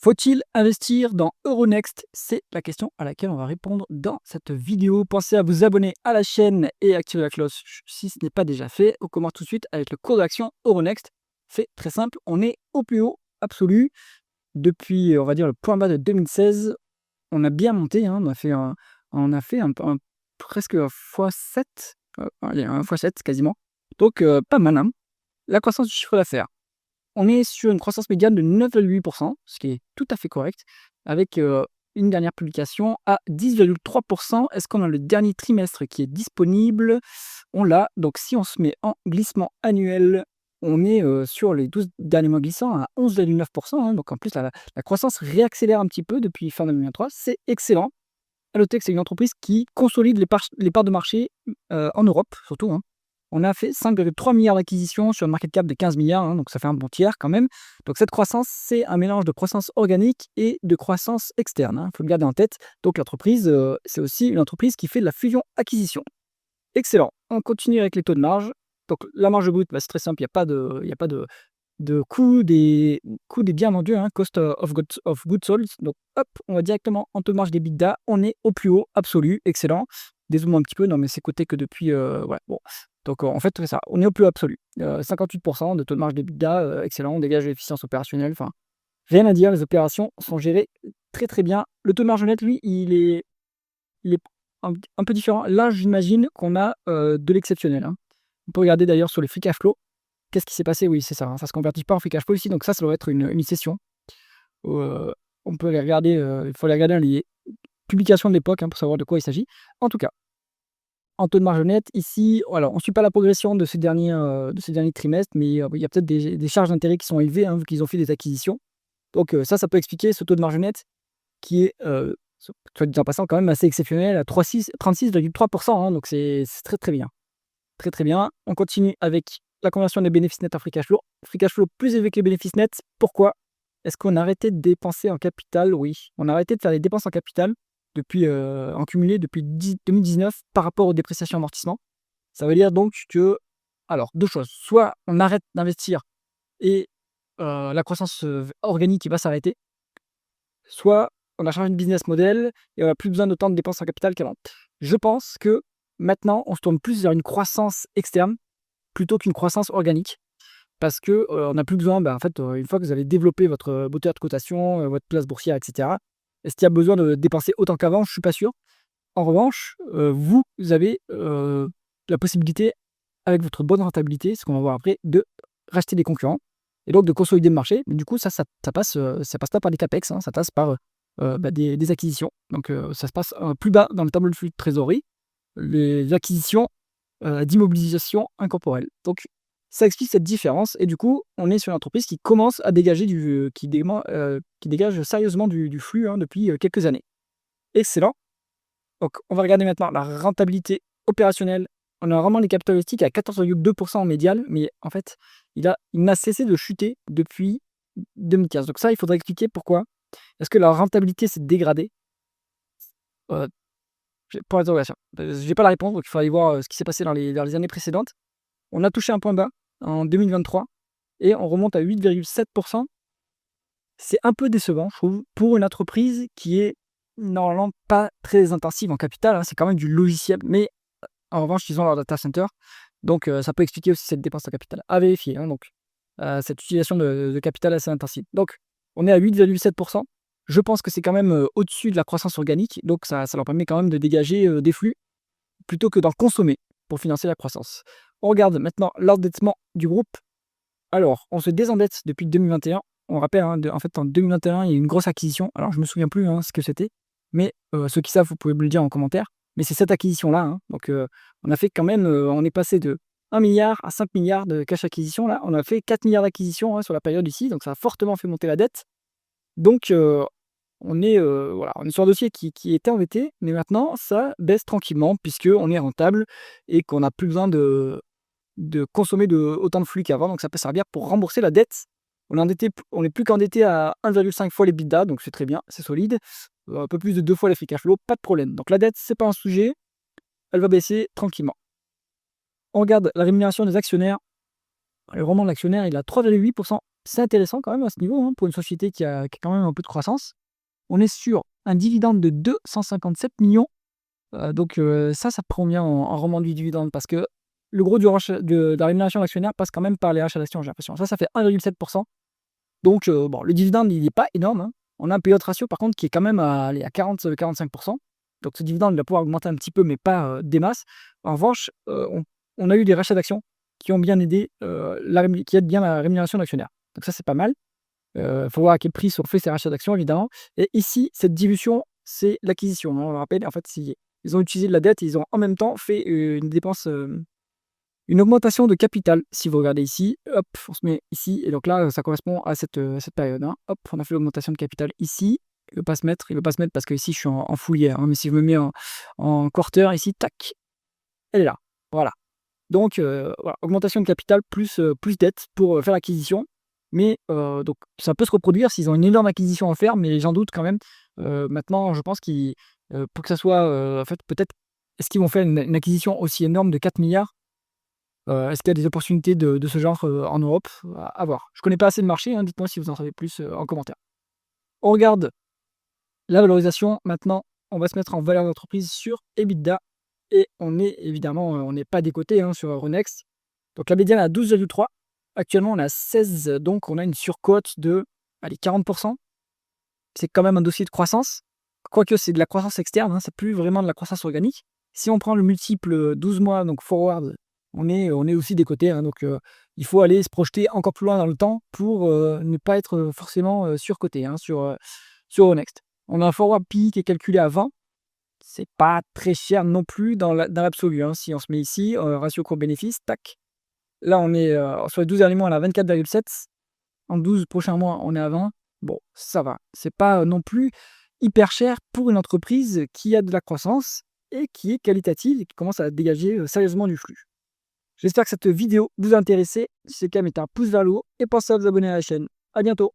Faut-il investir dans Euronext? C'est la question à laquelle on va répondre dans cette vidéo. Pensez à vous abonner à la chaîne et activer la cloche si ce n'est pas déjà fait. On commence tout de suite avec le cours d'action Euronext. C'est très simple, on est au plus haut absolu. Depuis, on va dire, le point bas de 2016, on a bien monté, hein, on a fait presque un x7, allez, un x7 quasiment. Donc, pas mal, hein. La croissance du chiffre d'affaires. On est sur une croissance médiane de 9,8%, ce qui est tout à fait correct, avec une dernière publication à 10,3%. Est-ce qu'on a le dernier trimestre qui est disponible? On l'a. Donc si on se met en glissement annuel, on est sur les 12 derniers mois glissants à 11,9%, hein. Donc en plus, la croissance réaccélère un petit peu depuis fin 2023. C'est excellent. À noter que c'est une entreprise qui consolide les parts de marché en Europe, surtout, hein. On a fait 5,3 milliards d'acquisitions sur un market cap de 15 milliards, hein, donc ça fait un bon tiers quand même. Donc cette croissance, c'est un mélange de croissance organique et de croissance externe, hein, faut le garder en tête. Donc l'entreprise, c'est aussi une entreprise qui fait de la fusion-acquisition. Excellent. On continue avec les taux de marge. Donc la marge brute, bah, c'est très simple, il y a pas de coût des biens vendus, hein, cost of goods sold. Donc hop, on va directement en taux de marge d'EBITDA, on est au plus haut absolu, excellent. Dézoomons un petit peu, non mais c'est coté que depuis, ouais, bon. Donc en fait, c'est ça, on est au plus haut absolu. 58% de taux de marge d'EBITDA, excellent, on dégage l'efficience opérationnelle, enfin, rien à dire, les opérations sont gérées très, très bien. Le taux de marge net, lui, il est un peu différent. Là, j'imagine qu'on a, de l'exceptionnel, hein. On peut regarder d'ailleurs sur les free cash flow. Qu'est-ce qui s'est passé? Oui, c'est ça, hein, ça se convertit pas en free cash flow ici, donc ça doit être une session. On peut les regarder, il faut aller regarder dans les publications de l'époque, hein, pour savoir de quoi il s'agit. En tout cas, en taux de marge nette, ici, alors on ne suit pas la progression de ces derniers trimestres, mais il y a peut-être des charges d'intérêt qui sont élevées, hein, vu qu'ils ont fait des acquisitions. Donc ça peut expliquer ce taux de marge nette qui est, soit dit en passant, quand même assez exceptionnel à 36,3%, hein, donc c'est très, très bien. Très, très bien. On continue avec la conversion des bénéfices nets en free cash flow. Free cash flow plus élevé que les bénéfices nets. Pourquoi? Est-ce qu'on a arrêté de dépenser en capital? Oui. On a arrêté de faire des dépenses en capital depuis, en cumulé depuis 2019 par rapport aux dépréciations amortissements. Ça veut dire donc que, alors, deux choses. Soit on arrête d'investir et la croissance organique va s'arrêter, soit on a changé de business model et on n'a plus besoin d'autant de dépenses en capital qu'avant. Je pense que maintenant, on se tourne plus vers une croissance externe plutôt qu'une croissance organique. Parce que, on n'a plus besoin, en fait, une fois que vous avez développé votre moteur de cotation, votre place boursière et cetera, est-ce qu'il y a besoin de dépenser autant qu'avant? Je ne suis pas sûr. En revanche, vous avez, la possibilité, avec votre bonne rentabilité, ce qu'on va voir après, de racheter des concurrents et donc de consolider le marché. Mais du coup, ça passe pas par des CAPEX, hein, ça passe par, des acquisitions. Donc, ça se passe, plus bas dans le tableau de flux de trésorerie, les acquisitions d'immobilisation incorporelle. Donc, ça explique cette différence et du coup, on est sur une entreprise qui commence à dégager qui dégage sérieusement du flux, hein, depuis, quelques années. Excellent. Donc, on va regarder maintenant la rentabilité opérationnelle. On a vraiment les capitalistiques à 14,2% en médial, mais en fait, il n'a cessé de chuter depuis 2015. Donc ça, il faudrait expliquer pourquoi. Est-ce que la rentabilité s'est dégradée? Heu, point d'interrogation. J'ai pas la réponse, donc il faut aller voir, ce qui s'est passé dans les années précédentes. On a touché un point bas en 2023 et on remonte à 8,7%. C'est un peu décevant, je trouve, pour une entreprise qui est normalement pas très intensive en capital, hein. C'est quand même du logiciel, mais en revanche, ils ont leur data center, donc ça peut expliquer aussi cette dépense en capital. À vérifier, hein, donc cette utilisation de capital assez intensive. Donc on est à 8,7%. Je pense que c'est quand même, au-dessus de la croissance organique, donc ça leur permet quand même de dégager, des flux plutôt que d'en consommer pour financer la croissance. On regarde maintenant l'endettement du groupe. Alors, on se désendette depuis 2021. On rappelle, hein, en fait, en 2021, il y a eu une grosse acquisition. Alors, je me souviens plus, hein, ce que c'était, mais ceux qui savent, vous pouvez me le dire en commentaire. Mais c'est cette acquisition-là, hein. Donc, on a fait quand même, on est passé de 1 milliard à 5 milliards de cash acquisition. Là, on a fait 4 milliards d'acquisitions, hein, sur la période ici, donc ça a fortement fait monter la dette. Donc, voilà, on est sur un dossier qui était endetté, mais maintenant, ça baisse tranquillement puisqu'on est rentable et qu'on n'a plus besoin de consommer autant de flux qu'avant, donc ça peut servir pour rembourser la dette. On est plus qu'endetté à 1,5 fois l'EBITDA, donc c'est très bien, c'est solide. Un peu plus de 2 fois les free cash flow, pas de problème. Donc la dette, c'est pas un sujet, elle va baisser tranquillement. On regarde la rémunération des actionnaires. Le rendement de l'actionnaire, il est à 3,8%. c'est intéressant quand même à ce niveau, hein, pour une société qui a quand même un peu de croissance. On est sur un dividende de 257 millions. Donc ça prend bien en rendement du dividende parce que le gros du rachat de la rémunération d'actionnaire passe quand même par les rachats d'actions, j'ai l'impression. Ça fait 1,7. Donc bon, le dividende, il n'est pas énorme, hein. On a un payout ratio par contre qui est quand même à 40-45. Donc ce dividende, il va pouvoir augmenter un petit peu, mais pas, des masses. En revanche, on a eu des rachats d'actions qui ont bien aidé, qui aident bien la rémunération d'actionnaire. Donc ça, c'est pas mal. Faut voir à quel prix sont faits ces rachats d'actions évidemment. Et ici, cette dilution, c'est l'acquisition, hein. On le rappelle, en fait, ils ont utilisé de la dette et ils ont en même temps fait, une dépense, une augmentation de capital. Si vous regardez ici, hop, on se met ici et donc là, ça correspond à cette période, hein. Hop, on a fait l'augmentation de capital ici. Il veut pas se mettre parce que ici je suis en full year, hein, mais si je me mets en quarter ici, tac, elle est là. Voilà. Donc voilà, augmentation de capital plus dette pour, faire l'acquisition. Mais donc ça peut se reproduire s'ils ont une énorme acquisition à faire, mais j'en doute quand même. Maintenant, je pense pour que ça soit, en fait, peut-être est-ce qu'ils vont faire une acquisition aussi énorme de 4 milliards? Est-ce qu'il y a des opportunités de ce genre, en Europe? À voir. Je connais pas assez le marché, hein, dites-moi si vous en savez plus, en commentaire. On regarde la valorisation maintenant, on va se mettre en valeur d'entreprise sur EBITDA et on est évidemment, on n'est pas décoté, hein, sur Euronext. Donc la médiane est à 12,3. Actuellement, on est à 16, donc on a une surcote de, allez, 40. C'est quand même un dossier de croissance, quoique c'est de la croissance externe, hein, c'est plus vraiment de la croissance organique. Si on prend le multiple, 12 mois, donc forward, on est aussi décoté, hein, donc il faut aller se projeter encore plus loin dans le temps pour, ne pas être, forcément, surcoté, hein, sur Euronext. On a un forward PI qui est calculé à 20. C'est pas très cher non plus dans l'absolu, hein. Si on se met ici, ratio court-bénéfice, tac. Là, on est, sur les 12 derniers mois, on est à 24,7. En 12 prochains mois, on est à 20. Bon, ça va. C'est pas, non plus hyper cher pour une entreprise qui a de la croissance et qui est qualitative et qui commence à dégager, sérieusement du flux. J'espère que cette vidéo vous a intéressé. Si c'est le cas, mettez un pouce vers le haut et pensez à vous abonner à la chaîne. À bientôt.